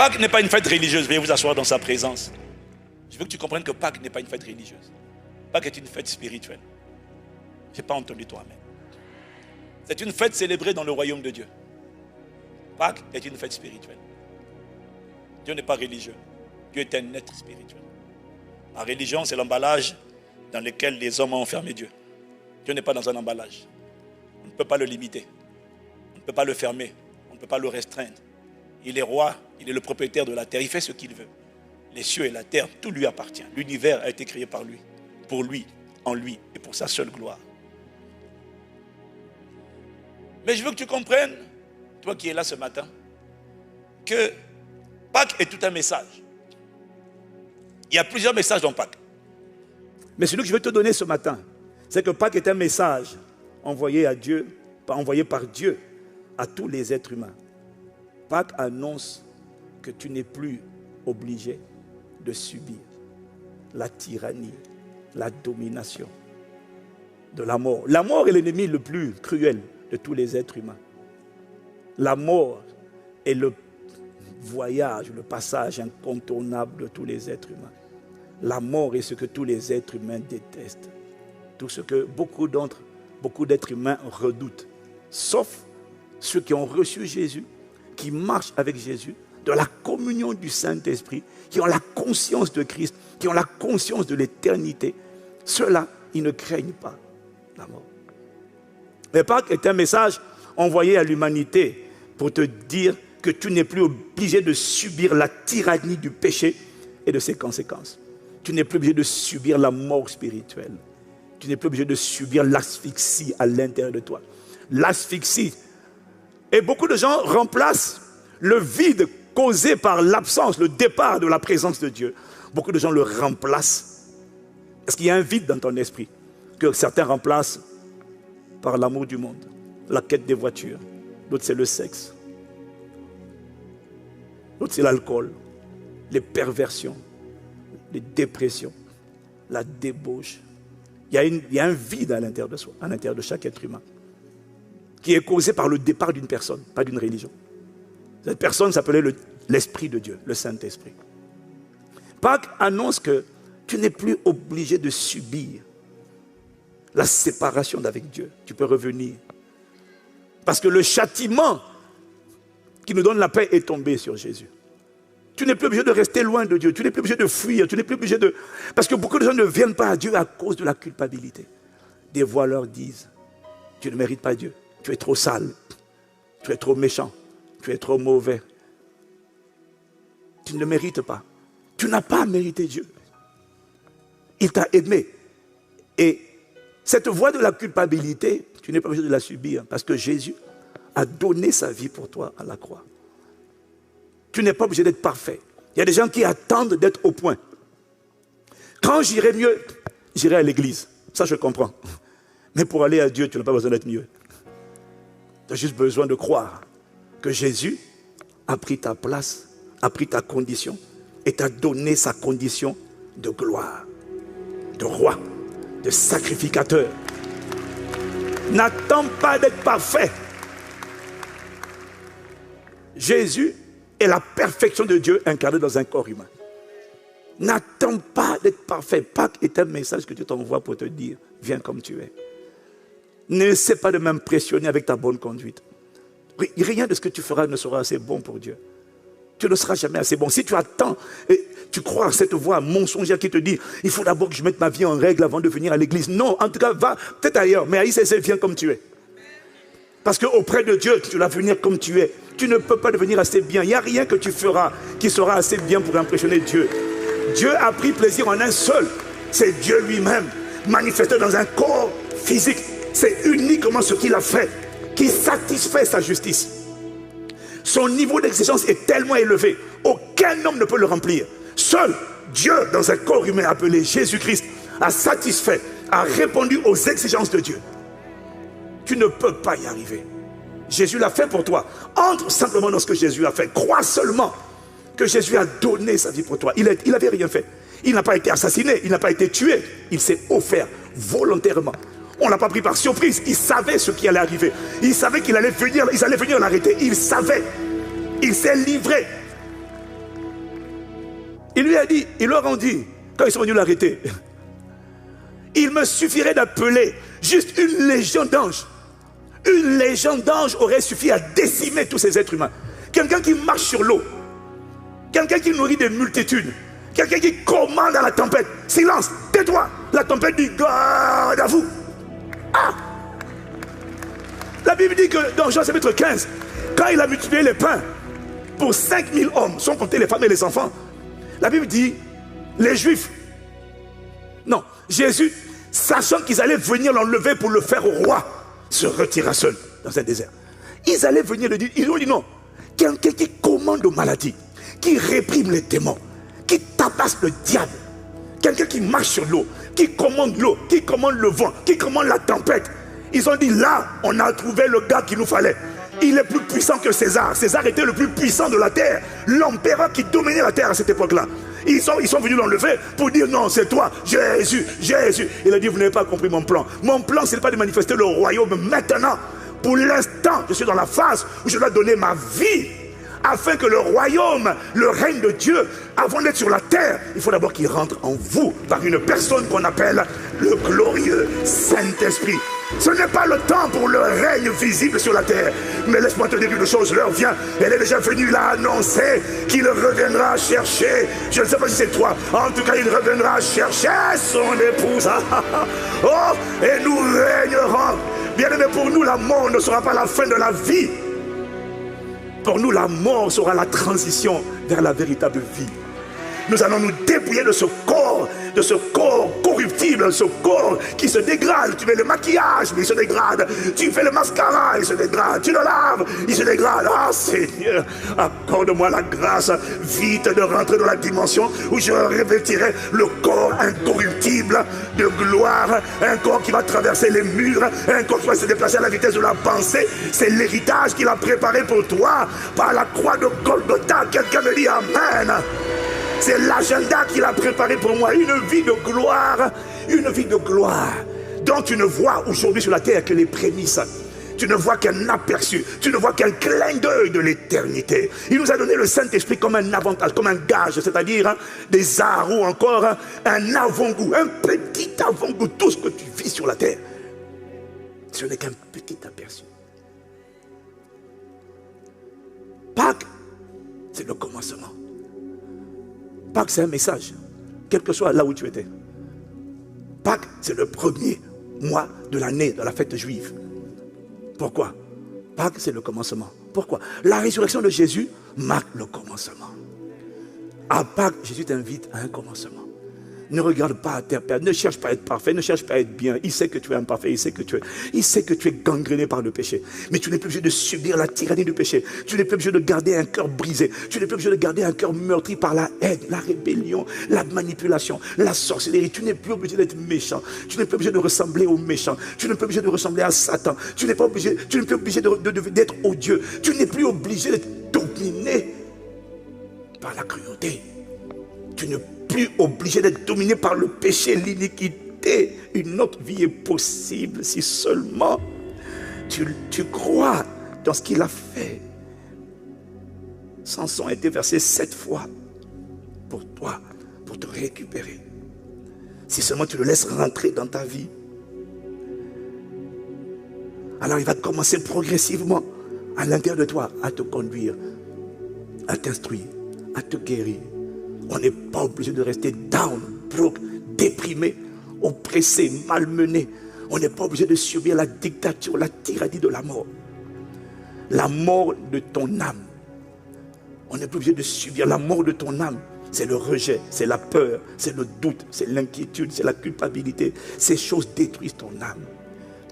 Pâques n'est pas une fête religieuse. Veuillez vous asseoir dans sa présence. Je veux que tu comprennes que Pâques n'est pas une fête religieuse. Pâques est une fête spirituelle. Je n'ai pas entendu toi-même. C'est une fête célébrée dans le royaume de Dieu. Pâques est une fête spirituelle. Dieu n'est pas religieux. Dieu est un être spirituel. La religion, c'est l'emballage dans lequel les hommes ont enfermé Dieu. Dieu n'est pas dans un emballage. On ne peut pas le limiter. On ne peut pas le fermer. On ne peut pas le restreindre. Il est roi, il est le propriétaire de la terre. Il fait ce qu'il veut. Les cieux et la terre, tout lui appartient. L'univers a été créé par lui, pour lui, en lui et pour sa seule gloire. Mais je veux que tu comprennes, toi qui es là ce matin, que Pâques est tout un message. Il y a plusieurs messages dans Pâques. Mais celui que je veux te donner ce matin, c'est que Pâques est un message envoyé à Dieu, envoyé par Dieu à tous les êtres humains. Pâques annonce que tu n'es plus obligé de subir la tyrannie, la domination de la mort. La mort est l'ennemi le plus cruel de tous les êtres humains. La mort est le voyage, le passage incontournable de tous les êtres humains. La mort est ce que tous les êtres humains détestent. Tout ce que beaucoup d'êtres humains redoutent. Sauf ceux qui ont reçu Jésus, qui marchent avec Jésus, de la communion du Saint-Esprit, qui ont la conscience de Christ, qui ont la conscience de l'éternité. Ceux-là, ils ne craignent pas la mort. Mais Pâques est un message envoyé à l'humanité pour te dire que tu n'es plus obligé de subir la tyrannie du péché et de ses conséquences. Tu n'es plus obligé de subir la mort spirituelle. Tu n'es plus obligé de subir l'asphyxie à l'intérieur de toi. L'asphyxie. Et beaucoup de gens remplacent le vide causé par l'absence, le départ de la présence de Dieu. Beaucoup de gens le remplacent. Est-ce qu'il y a un vide dans ton esprit que certains remplacent par l'amour du monde, la quête des voitures? D'autres, c'est le sexe. D'autres, c'est l'alcool, les perversions, les dépressions, la débauche. Il y a un vide à l'intérieur de soi, à l'intérieur de chaque être humain, qui est causé par le départ d'une personne, pas d'une religion. Cette personne s'appelait l'Esprit de Dieu, le Saint-Esprit. Pâques annonce que tu n'es plus obligé de subir la séparation d'avec Dieu. Tu peux revenir. Parce que le châtiment qui nous donne la paix est tombé sur Jésus. Tu n'es plus obligé de rester loin de Dieu. Tu n'es plus obligé de fuir. Tu n'es plus obligé de... Parce que beaucoup de gens ne viennent pas à Dieu à cause de la culpabilité. Des voix leur disent, tu ne mérites pas Dieu. Tu es trop sale. Tu es trop méchant. Tu es trop mauvais. Tu ne le mérites pas. Tu n'as pas mérité Dieu. Il t'a aimé. Et cette voix de la culpabilité, tu n'es pas obligé de la subir. Parce que Jésus a donné sa vie pour toi à la croix. Tu n'es pas obligé d'être parfait. Il y a des gens qui attendent d'être au point. Quand j'irai mieux, j'irai à l'église. Ça, je comprends. Mais pour aller à Dieu, tu n'as pas besoin d'être mieux. Tu as juste besoin de croire que Jésus a pris ta place, a pris ta condition et t'a donné sa condition de gloire, de roi, de sacrificateur. N'attends pas d'être parfait. Jésus est la perfection de Dieu incarnée dans un corps humain. N'attends pas d'être parfait. Pâques est un message que Dieu t'envoie pour te dire, viens comme tu es. N'essaie pas de m'impressionner avec ta bonne conduite. Rien de ce que tu feras ne sera assez bon pour Dieu. Tu ne seras jamais assez bon. Si tu attends et tu crois à cette voix mensongère qui te dit, il faut d'abord que je mette ma vie en règle avant de venir à l'église. Non, en tout cas, va peut-être ailleurs. Mais à ICC, viens comme tu es. Parce qu'auprès de Dieu, tu dois venir comme tu es. Tu ne peux pas devenir assez bien. Il n'y a rien que tu feras qui sera assez bien pour impressionner Dieu. Dieu a pris plaisir en un seul. C'est Dieu lui-même, manifesté dans un corps physique. C'est uniquement ce qu'il a fait qui satisfait sa justice. Son niveau d'exigence est tellement élevé, aucun homme ne peut le remplir. Seul Dieu, dans un corps humain appelé Jésus-Christ, a satisfait, a répondu aux exigences de Dieu. Tu ne peux pas y arriver. Jésus l'a fait pour toi. Entre simplement dans ce que Jésus a fait. Crois seulement que Jésus a donné sa vie pour toi. Il n'avait rien fait. Il n'a pas été assassiné, il n'a pas été tué. Il s'est offert volontairement. On ne l'a pas pris par surprise. Il savait ce qui allait arriver. Il savait qu'il allait venir, ils allaient venir l'arrêter. Il savait. Il s'est livré. Il lui a dit, il leur a dit, quand ils sont venus l'arrêter, il me suffirait d'appeler juste une légion d'anges. Une légion d'anges aurait suffi à décimer tous ces êtres humains. Quelqu'un qui marche sur l'eau, quelqu'un qui nourrit des multitudes, quelqu'un qui commande à la tempête. Silence, tais-toi. La tempête dit garde à vous. Ah! La Bible dit que dans Jean chapitre 15, quand il a multiplié les pains pour 5000 hommes, sans compter les femmes et les enfants, la Bible dit, les Juifs, non, Jésus, sachant qu'ils allaient venir l'enlever pour le faire roi, se retira seul dans un désert. Ils allaient venir le dire, ils ont dit non, quelqu'un qui commande aux maladies, qui réprime les démons, qui tabasse le diable, quelqu'un qui marche sur l'eau, qui commande le vent, qui commande la tempête. Ils ont dit là, on a trouvé le gars qu'il nous fallait. Il est plus puissant que César. César était le plus puissant de la terre, l'empereur qui dominait la terre à cette époque-là. Ils sont venus l'enlever pour dire non, c'est toi, Jésus, Jésus. Il a dit, vous n'avez pas compris mon plan. Mon plan, ce n'est pas de manifester le royaume maintenant. Pour l'instant, je suis dans la phase où je dois donner ma vie afin que le royaume, le règne de Dieu, avant d'être sur la terre, il faut d'abord qu'il rentre en vous par une personne qu'on appelle le glorieux Saint-Esprit. Ce n'est pas le temps pour le règne visible sur la terre. Mais laisse-moi te dire une chose, l'heure vient. Elle est déjà venue là annoncer qu'il reviendra chercher. Je ne sais pas si c'est toi. En tout cas, il reviendra chercher son épouse. Oh, et nous régnerons. Bien aimé, pour nous, la mort ne sera pas la fin de la vie. Pour nous, la mort sera la transition vers la véritable vie. Nous allons nous dépouiller de ce corps corruptible, ce corps qui se dégrade. Tu mets le maquillage, mais il se dégrade. Tu fais le mascara, il se dégrade. Tu le laves, il se dégrade. Ah Seigneur, accorde-moi la grâce vite de rentrer dans la dimension où je revêtirai le corps incorruptible de gloire. Un corps qui va traverser les murs, un corps qui va se déplacer à la vitesse de la pensée. C'est l'héritage qu'il a préparé pour toi par la croix de Golgotha. Quelqu'un me dit Amen. C'est l'agenda qu'il a préparé pour moi, une vie de gloire, dont tu ne vois aujourd'hui sur la terre que les prémices. Tu ne vois qu'un aperçu, tu ne vois qu'un clin d'œil de l'éternité. Il nous a donné le Saint-Esprit comme un avantage, comme un gage, c'est-à-dire des arts ou encore un avant-goût, un petit avant-goût. Tout ce que tu vis sur la terre, ce n'est qu'un petit aperçu. Pâques, c'est le commencement. Pâques, c'est un message, quel que soit là où tu étais. Pâques, c'est le premier mois de l'année, de la fête juive. Pourquoi? Pâques, c'est le commencement. Pourquoi? La résurrection de Jésus marque le commencement. À Pâques, Jésus t'invite à un commencement. Ne regarde pas à terre, ne cherche pas à être parfait, ne cherche pas à être bien. Il sait que tu es imparfait, il sait que tu es gangréné par le péché. Mais tu n'es plus obligé de subir la tyrannie du péché. Tu n'es plus obligé de garder un cœur brisé. Tu n'es plus obligé de garder un cœur meurtri par la haine, la rébellion, la manipulation, la sorcellerie. Tu n'es plus obligé d'être méchant. Tu n'es plus obligé de ressembler aux méchants. Tu n'es plus obligé de ressembler à Satan. Tu n'es plus obligé d'être odieux. Tu n'es plus obligé d'être dominé par la cruauté. Tu n'es plus obligé d'être dominé par le péché, l'iniquité. Une autre vie est possible si seulement tu crois dans ce qu'il a fait. Samson a été versé 7 fois pour toi, pour te récupérer. Si seulement tu le laisses rentrer dans ta vie, alors il va commencer progressivement à l'intérieur de toi à te conduire, à t'instruire, à te guérir. On n'est pas obligé de rester down, broke, déprimé, oppressé, malmené. On n'est pas obligé de subir la dictature, la tyrannie de la mort. La mort de ton âme. On n'est plus obligé de subir la mort de ton âme. C'est le rejet, c'est la peur, c'est le doute, c'est l'inquiétude, c'est la culpabilité. Ces choses détruisent ton âme.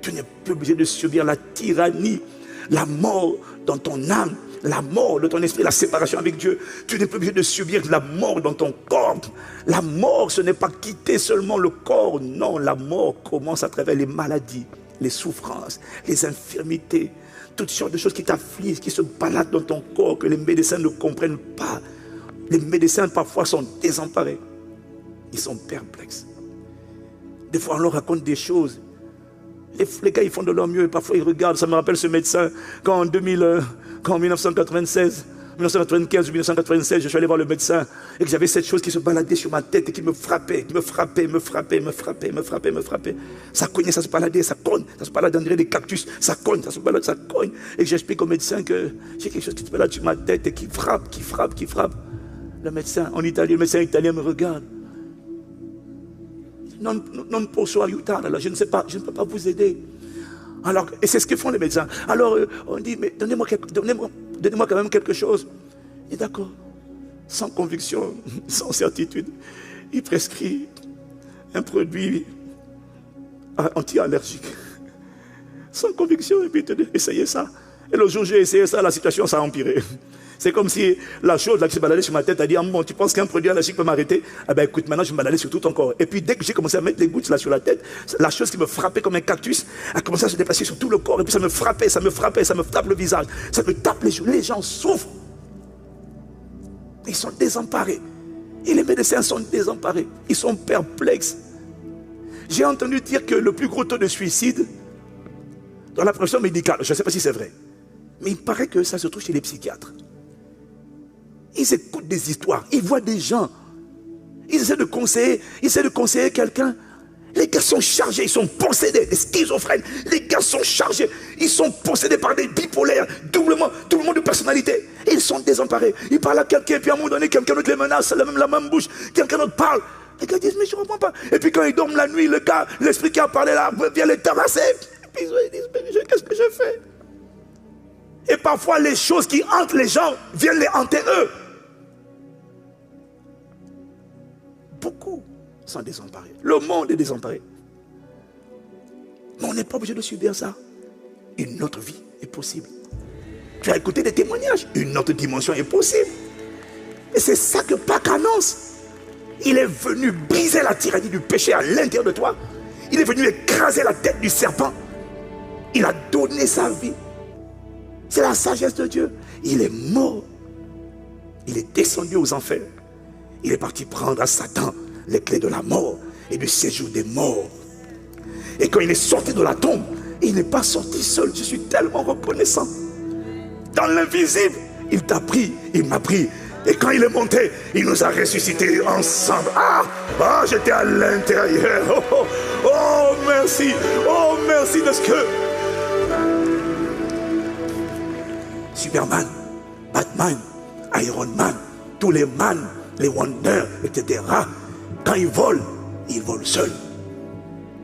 Tu n'es plus obligé de subir la tyrannie, la mort dans ton âme. La mort de ton esprit, la séparation avec Dieu. Tu n'es plus obligé de subir la mort dans ton corps. La mort, ce n'est pas quitter seulement le corps. Non, la mort commence à travers les maladies, les souffrances, les infirmités, toutes sortes de choses qui t'affligent, qui se baladent dans ton corps, que les médecins ne comprennent pas. Les médecins parfois sont désemparés. Ils sont perplexes. Des fois, on leur raconte des choses. Les gars, ils font de leur mieux et parfois ils regardent. Ça me rappelle ce médecin quand en 1996, 1995 ou 1996, je suis allé voir le médecin et que j'avais cette chose qui se baladait sur ma tête et qui me frappait, Ça cognait, ça se baladait, ça cogne, ça se balade, on dirait des cactus, ça cogne, ça se balade, ça cogne. Et j'explique au médecin que j'ai quelque chose qui se balade sur ma tête et qui frappe. Le médecin italien me regarde. Non posso aiutare, je ne sais pas, je ne peux pas vous aider. Alors, et c'est ce que font les médecins. Alors, on dit, mais donnez-moi quand même quelque chose. Et d'accord, sans conviction, sans certitude, il prescrit un produit anti-allergique. Sans conviction, et puis il te dit, essayez ça. Et le jour où j'ai essayé ça, la situation s'est empirée. C'est comme si la chose là qui se baladait sur ma tête a dit, ah bon, tu penses qu'un produit allergique peut m'arrêter? Ah ben écoute, maintenant je me baladais sur tout ton corps. Et puis dès que j'ai commencé à mettre les gouttes là sur la tête, la chose qui me frappait comme un cactus a commencé à se déplacer sur tout le corps. Et puis ça me frappait, ça me tape le visage, ça me tape les joues. Les gens souffrent. Ils sont désemparés. Et les médecins sont désemparés. Ils sont perplexes. J'ai entendu dire que le plus gros taux de suicide dans la profession médicale, je ne sais pas si c'est vrai, mais il paraît que ça se trouve chez les psychiatres. Ils écoutent des histoires, ils voient des gens, ils essaient de conseiller quelqu'un. Les gars sont chargés, ils sont possédés, des schizophrènes. Les gars sont chargés, ils sont possédés par des bipolaires, doublement de personnalité. Et ils sont désemparés. Ils parlent à quelqu'un, puis à un moment donné, quelqu'un d'autre les menace, la même bouche, quelqu'un d'autre parle. Les gars disent, mais je ne comprends pas. Et puis quand ils dorment la nuit, l'esprit qui a parlé là, vient les tabasser. Et puis ils disent, mais qu'est-ce que je fais? Et parfois, les choses qui hantent les gens viennent les hanter eux. Beaucoup sont désemparés. Le monde est désemparé. Mais on n'est pas obligé de subir ça. Une autre vie est possible. Tu as écouté des témoignages. Une autre dimension est possible. Et c'est ça que Pâques annonce. Il est venu briser la tyrannie du péché à l'intérieur de toi. Il est venu écraser la tête du serpent. Il a donné sa vie. C'est la sagesse de Dieu. Il est mort. Il est descendu aux enfers. Il est parti prendre à Satan les clés de la mort et du séjour des morts. Et quand il est sorti de la tombe, il n'est pas sorti seul. Je suis tellement reconnaissant. Dans l'invisible, il t'a pris, il m'a pris. Et quand il est monté, il nous a ressuscités ensemble. J'étais à l'intérieur. Oh, merci. Oh, merci de ce que... Superman, Batman, Iron Man, tous les man, les Wonder, etc. Quand ils volent seuls.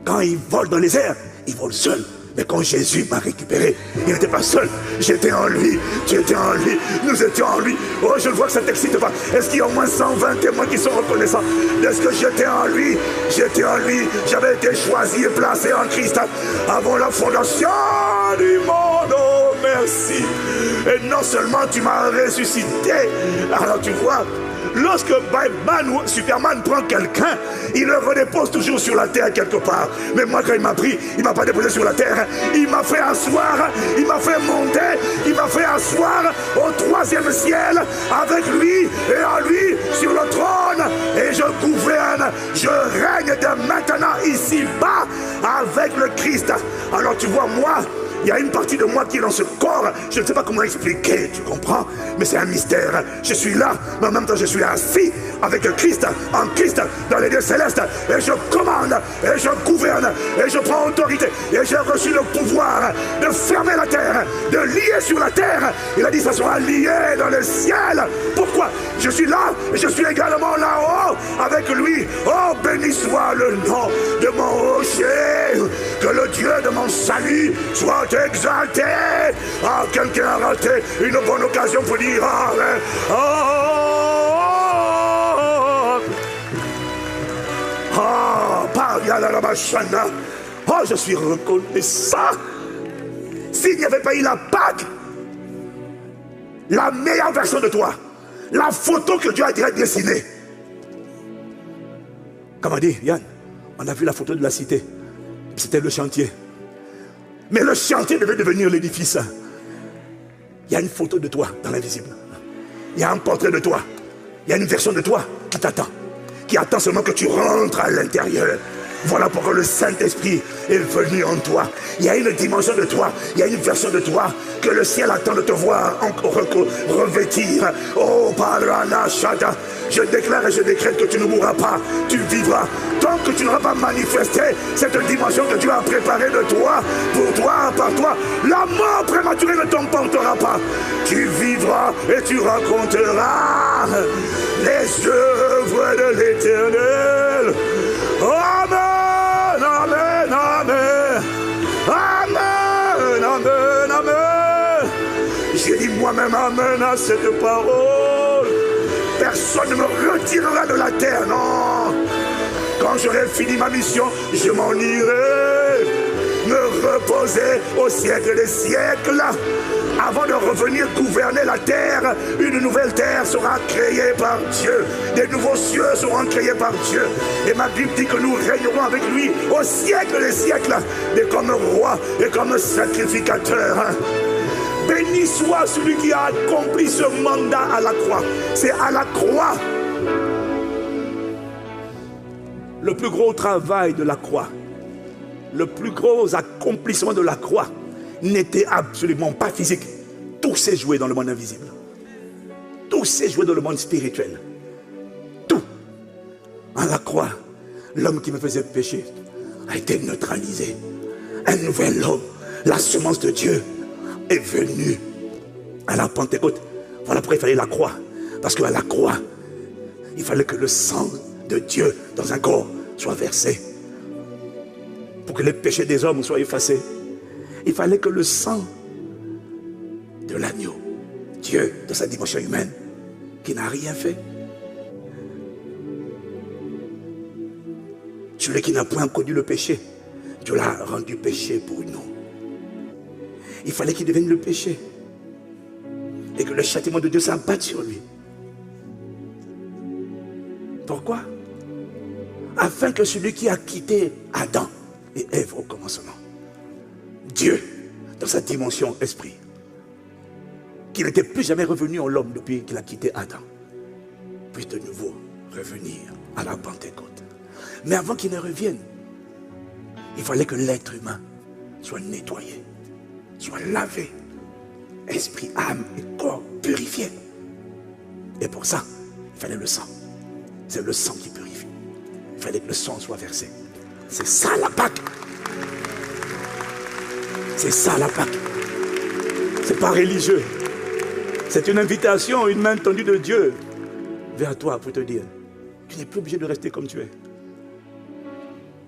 Quand ils volent dans les airs, ils volent seuls. Mais quand Jésus m'a récupéré, il n'était pas seul. J'étais en lui, tu étais en lui, nous étions en lui. Oh, je vois que ça ne t'excite pas. Est-ce qu'il y a au moins 120 témoins qui sont reconnaissants? Est-ce que j'étais en lui? J'étais en lui. J'avais été choisi et placé en Christ avant la fondation du monde. Oh, merci. Et non seulement tu m'as ressuscité. Alors tu vois, lorsque Batman ou Superman prend quelqu'un, il le redépose toujours sur la terre quelque part. Mais moi, quand il m'a pris, il ne m'a pas déposé sur la terre. Il m'a fait asseoir, il m'a fait monter, il m'a fait asseoir au 3e ciel avec lui et en lui sur le trône. Et je gouverne, je règne de maintenant ici-bas avec le Christ. Alors tu vois, moi, il y a une partie de moi qui est dans ce corps. Je ne sais pas comment expliquer, tu comprends? Mais c'est un mystère. Je suis là, mais en même temps je suis assis avec Christ, en Christ, dans les lieux célestes. Et je commande, et je gouverne, et je prends autorité. Et j'ai reçu le pouvoir de fermer la terre, de lier sur la terre. Il a dit ça sera lié dans le ciel. Pourquoi? Je suis là, et je suis également là-haut avec lui. Oh, béni soit le nom de mon rocher. Que le Dieu de mon salut soit exalté. Quelqu'un a raté une bonne occasion pour dire je suis reconnaissant. S'il n'y avait pas eu la Pâques, la meilleure version de toi, la photo que Dieu a déjà dessinée. Comme on dit, Yann, on a vu la photo de la cité. C'était le chantier. Mais le chantier devait devenir l'édifice. Il y a une photo de toi dans l'invisible. Il y a un portrait de toi. Il y a une version de toi qui t'attend. Qui attend seulement que tu rentres à l'intérieur. Voilà pourquoi le Saint-Esprit est venu en toi. Il y a une dimension de toi, il y a une version de toi que le ciel attend de te voir encore revêtir. Oh, Parana Shada, je déclare et je décrète que tu ne mourras pas, tu vivras. Tant que tu n'auras pas manifesté cette dimension que Dieu a préparée de toi, pour toi, par toi, la mort prématurée ne t'emportera pas. Tu vivras et tu raconteras les œuvres de l'Éternel. Amen, amen, amen. Amen, amen, amen. J'ai dit moi-même amen à cette parole. Personne ne me retirera de la terre, non. Quand j'aurai fini ma mission, je m'en irai me reposer au siècle des siècles. Avant de revenir gouverner la terre, une nouvelle terre sera créée par Dieu. Des nouveaux cieux seront créés par Dieu. Et ma Bible dit que nous régnerons avec lui au siècle des siècles, et comme roi et comme sacrificateur. Béni soit celui qui a accompli ce mandat à la croix. C'est à la croix. Le plus gros travail de la croix, le plus gros accomplissement de la croix n'était absolument pas physique. Tout s'est joué dans le monde invisible. Tout s'est joué dans le monde spirituel. Tout. À la croix, l'homme qui me faisait pécher a été neutralisé. Un nouvel homme, la semence de Dieu, est venue à la Pentecôte. Voilà pourquoi il fallait la croix. Parce qu'à la croix, il fallait que le sang de Dieu dans un corps soit versé. Pour que les péchés des hommes soient effacés, il fallait que le sang de l'agneau, Dieu dans sa dimension humaine, qui n'a rien fait, celui qui n'a point connu le péché, Dieu l'a rendu péché pour nous. Il fallait qu'il devienne le péché et que le châtiment de Dieu s'abatte sur lui. Pourquoi? Afin que celui qui a quitté Adam et Ève au commencement, Dieu, dans sa dimension esprit, qui n'était plus jamais revenu en l'homme depuis qu'il a quitté Adam, puisse de nouveau revenir à la Pentecôte. Mais avant qu'il ne revienne, il fallait que l'être humain soit nettoyé, soit lavé, esprit, âme et corps purifiés. Et pour ça, il fallait le sang. C'est le sang qui purifie. Il fallait que le sang soit versé. C'est ça la Pâque. C'est ça la Pâque. C'est pas religieux. C'est une invitation, une main tendue de Dieu vers toi pour te dire, tu n'es plus obligé de rester comme tu es.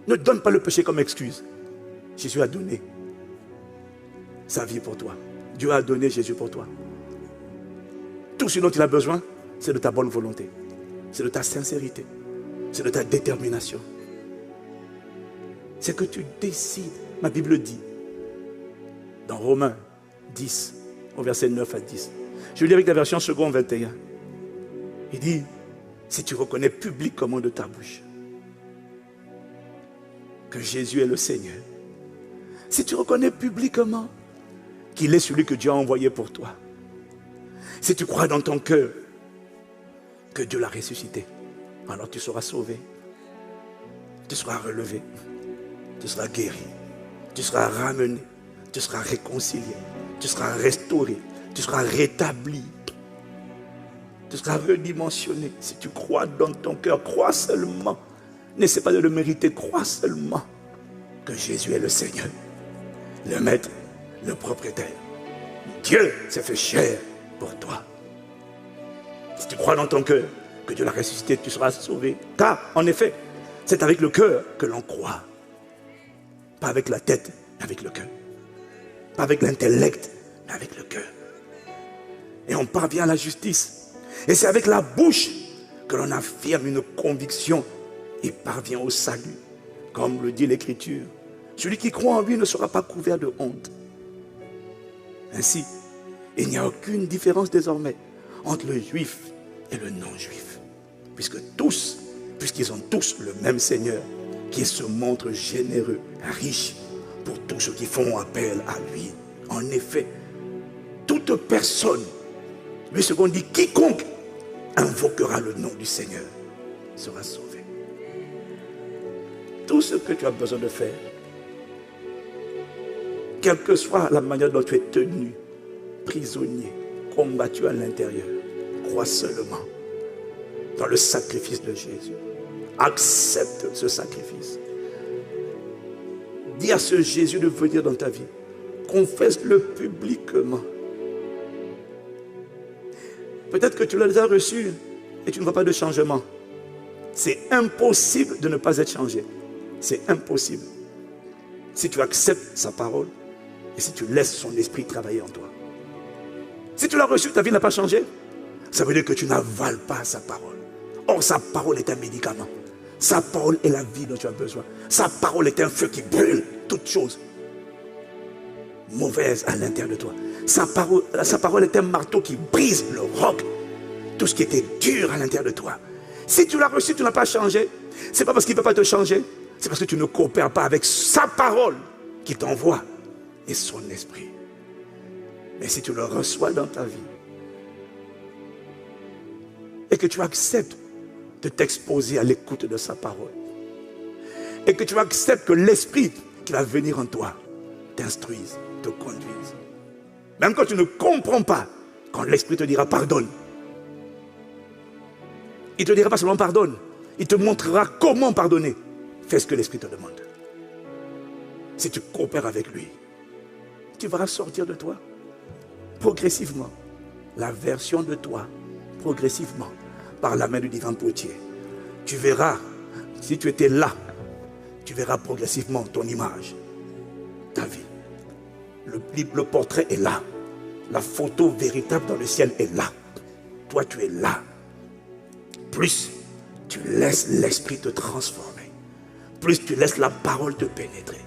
Ne donne pas le péché comme excuse. Jésus a donné sa vie pour toi. Dieu a donné Jésus pour toi. Tout ce dont il a besoin, c'est de ta bonne volonté. C'est de ta sincérité. C'est de ta détermination. C'est que tu décides. Ma Bible dit, dans Romains 10, au verset 9 à 10. Je lis avec la version second 21. Il dit, si tu reconnais publiquement de ta bouche que Jésus est le Seigneur, si tu reconnais publiquement qu'il est celui que Dieu a envoyé pour toi, si tu crois dans ton cœur que Dieu l'a ressuscité, alors tu seras sauvé, tu seras relevé, tu seras guéri, tu seras ramené, tu seras réconcilié, tu seras restauré, tu seras rétabli, tu seras redimensionné. Si tu crois dans ton cœur, crois seulement. N'essaie pas de le mériter, crois seulement que Jésus est le Seigneur, le Maître, le propriétaire. Dieu s'est fait chair pour toi. Si tu crois dans ton cœur que Dieu l'a ressuscité, tu seras sauvé. Car, en effet, c'est avec le cœur que l'on croit. Pas avec la tête, mais avec le cœur. Pas avec l'intellect, mais avec le cœur. Et on parvient à la justice. Et c'est avec la bouche que l'on affirme une conviction et parvient au salut. Comme le dit l'Écriture, celui qui croit en lui ne sera pas couvert de honte. Ainsi, il n'y a aucune différence désormais entre le juif et le non-juif. Puisqu'ils ont tous le même Seigneur qui se montre généreux, riche pour tous ceux qui font appel à lui. En effet, toute personne, lui ce qu'on dit, quiconque invoquera le nom du Seigneur sera sauvé. Tout ce que tu as besoin de faire, quelle que soit la manière dont tu es tenu, prisonnier, combattu à l'intérieur, crois seulement dans le sacrifice de Jésus. Accepte ce sacrifice. Dis à ce Jésus de venir dans ta vie. Confesse-le publiquement. Peut-être que tu l'as déjà reçu et tu ne vois pas de changement. C'est impossible de ne pas être changé. C'est impossible. Si tu acceptes sa parole et si tu laisses son esprit travailler en toi. Si tu l'as reçu, ta vie n'a pas changé, ça veut dire que tu n'avales pas sa parole. Or, sa parole est un médicament. Sa parole est la vie dont tu as besoin. Sa parole est un feu qui brûle toutes choses mauvaises à l'intérieur de toi. Sa parole est un marteau qui brise le roc. Tout ce qui était dur à l'intérieur de toi. Si tu l'as reçu, tu n'as pas changé. Ce n'est pas parce qu'il ne peut pas te changer. C'est parce que tu ne coopères pas avec sa parole qui t'envoie et son esprit. Mais si tu le reçois dans ta vie et que tu acceptes de t'exposer à l'écoute de sa parole et que tu acceptes que l'esprit qui va venir en toi t'instruise, te conduise. Même quand tu ne comprends pas, quand l'esprit te dira pardonne, il ne te dira pas seulement pardonne, il te montrera comment pardonner. Fais ce que l'esprit te demande. Si tu coopères avec lui, tu verras sortir de toi progressivement la version de toi, progressivement, par la main du divin potier. Tu verras, si tu étais là, tu verras progressivement ton image, ta vie. Le portrait est là. La photo véritable dans le ciel est là. Toi, tu es là. Plus tu laisses l'esprit te transformer, plus tu laisses la parole te pénétrer,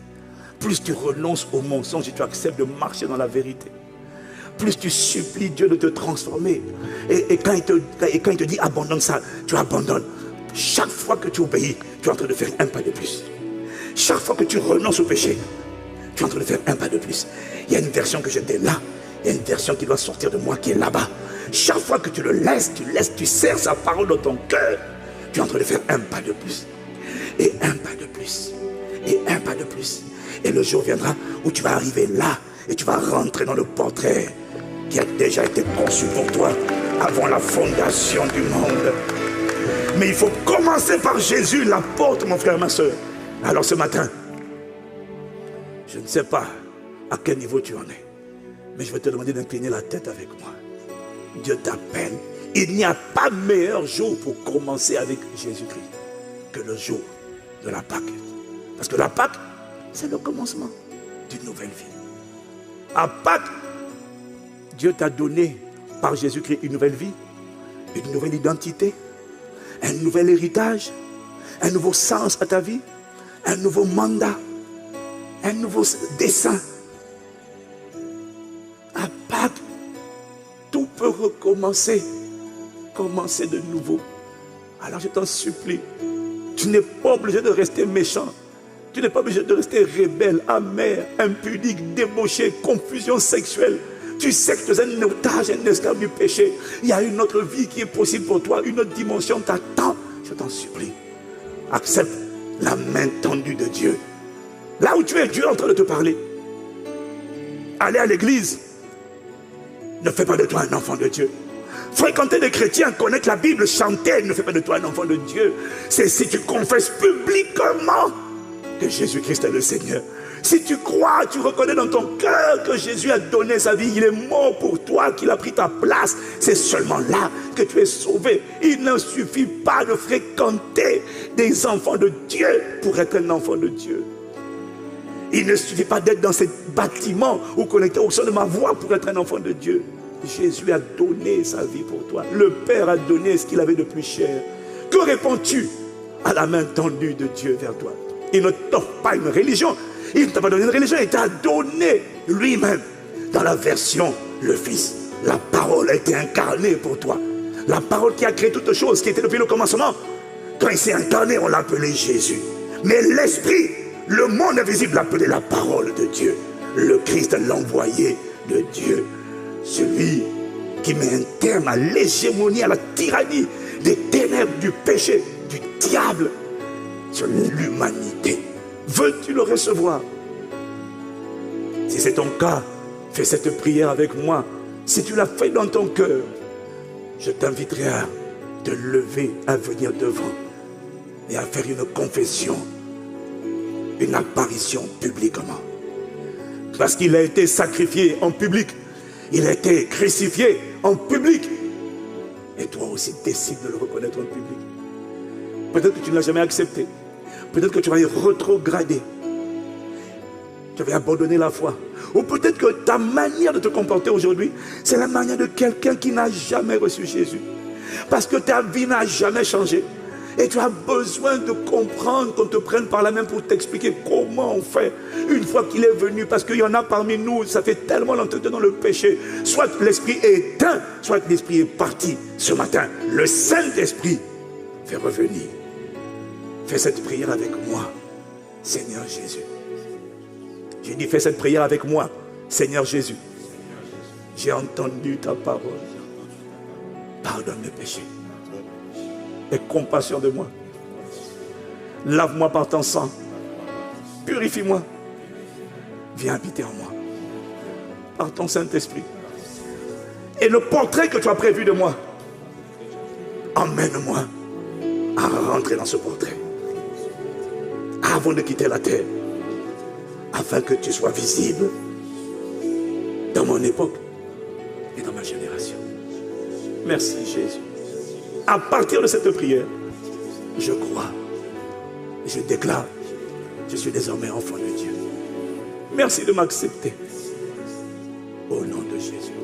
plus tu renonces au mensonge et tu acceptes de marcher dans la vérité, plus tu supplies Dieu de te transformer. Et quand il te dit abandonne ça, tu abandonnes. Chaque fois que tu obéis, tu es en train de faire un pas de plus. Chaque fois que tu renonces au péché, tu es en train de faire un pas de plus. Il y a une version que j'étais là, il y a une version qui doit sortir de moi qui est là-bas. Chaque fois que tu le laisses, tu serres sa parole dans ton cœur, tu es en train de faire un pas de plus. Et un pas de plus. Et un pas de plus. Et le jour viendra où tu vas arriver là et tu vas rentrer dans le portrait qui a déjà été conçu pour toi avant la fondation du monde. Mais il faut commencer par Jésus, la porte, mon frère, ma soeur. Alors ce matin, je ne sais pas à quel niveau tu en es, mais je vais te demander d'incliner la tête avec moi. Dieu t'appelle. Il n'y a pas meilleur jour pour commencer avec Jésus-Christ que le jour de la Pâque. Parce que la Pâque, c'est le commencement d'une nouvelle vie. À Pâques, Dieu t'a donné par Jésus-Christ une nouvelle vie, une nouvelle identité, un nouvel héritage, un nouveau sens à ta vie, un nouveau mandat, un nouveau dessein. À Pâques, tout peut recommencer, commencer de nouveau. Alors je t'en supplie, tu n'es pas obligé de rester méchant. Tu n'es pas obligé de rester rebelle, amer, impudique, débauché, confusion sexuelle. Tu sais que tu es un otage, un esclave du péché. Il y a une autre vie qui est possible pour toi, une autre dimension t'attend. Je t'en supplie. Accepte la main tendue de Dieu. Là où tu es, Dieu est en train de te parler. Aller à l'église ne fait pas de toi un enfant de Dieu. Fréquenter des chrétiens, connaître la Bible, chanter ne fait pas de toi un enfant de Dieu. C'est si tu confesses publiquement que Jésus-Christ est le Seigneur. Si tu crois, tu reconnais dans ton cœur que Jésus a donné sa vie, il est mort pour toi, qu'il a pris ta place, c'est seulement là que tu es sauvé. Il ne suffit pas de fréquenter des enfants de Dieu pour être un enfant de Dieu. Il ne suffit pas d'être dans ce bâtiment ou connecté au son de ma voix pour être un enfant de Dieu. Jésus a donné sa vie pour toi. Le Père a donné ce qu'il avait de plus cher. Que réponds-tu à la main tendue de Dieu vers toi? Il ne t'offre pas une religion. Il ne t'a pas donné une religion. Il t'a donné lui-même dans la version le Fils. La parole a été incarnée pour toi. La parole qui a créé toutes choses, qui était depuis le commencement. Quand il s'est incarné, on l'appelait Jésus. Mais l'Esprit, le monde invisible, l'appelait la parole de Dieu. Le Christ, l'envoyé de Dieu. Celui qui met un terme à l'hégémonie, à la tyrannie des ténèbres, du péché, du diable sur l'humanité. Veux-tu le recevoir? Si c'est ton cas, fais cette prière avec moi. Si tu l'as fait dans ton cœur, je t'inviterai à te lever, à venir devant et à faire une confession, une apparition publiquement. Parce qu'il a été sacrifié en public, il a été crucifié en public. Et toi aussi, décide de le reconnaître en public. Peut-être que tu ne l'as jamais accepté. Peut-être que tu vas y rétrograder. Tu vas abandonner la foi. Ou peut-être que ta manière de te comporter aujourd'hui, c'est la manière de quelqu'un qui n'a jamais reçu Jésus. Parce que ta vie n'a jamais changé. Et tu as besoin de comprendre qu'on te prenne par la main pour t'expliquer comment on fait une fois qu'il est venu. Parce qu'il y en a parmi nous, ça fait tellement longtemps que dans le péché. Soit l'esprit est éteint, soit l'esprit est parti. Ce matin, le Saint-Esprit fait revenir. Fais cette prière avec moi, Seigneur Jésus. J'ai dit, fais cette prière avec moi, Seigneur Jésus. J'ai entendu ta parole. Pardonne mes péchés. Aie compassion de moi. Lave-moi par ton sang. Purifie-moi. Viens habiter en moi. Par ton Saint-Esprit. Et le portrait que tu as prévu de moi, emmène-moi à rentrer dans ce portrait. Avant de quitter la terre. Afin que tu sois visible dans mon époque et dans ma génération. Merci Jésus. À partir de cette prière, je crois et je déclare, je suis désormais enfant de Dieu. Merci de m'accepter. Au nom de Jésus.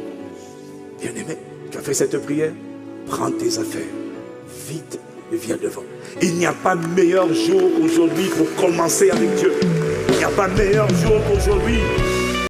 Bien-aimé, tu as fait cette prière, prends tes affaires, vite et viens devant. Il n'y a pas meilleur jour aujourd'hui pour commencer avec Dieu. Il n'y a pas meilleur jour qu'aujourd'hui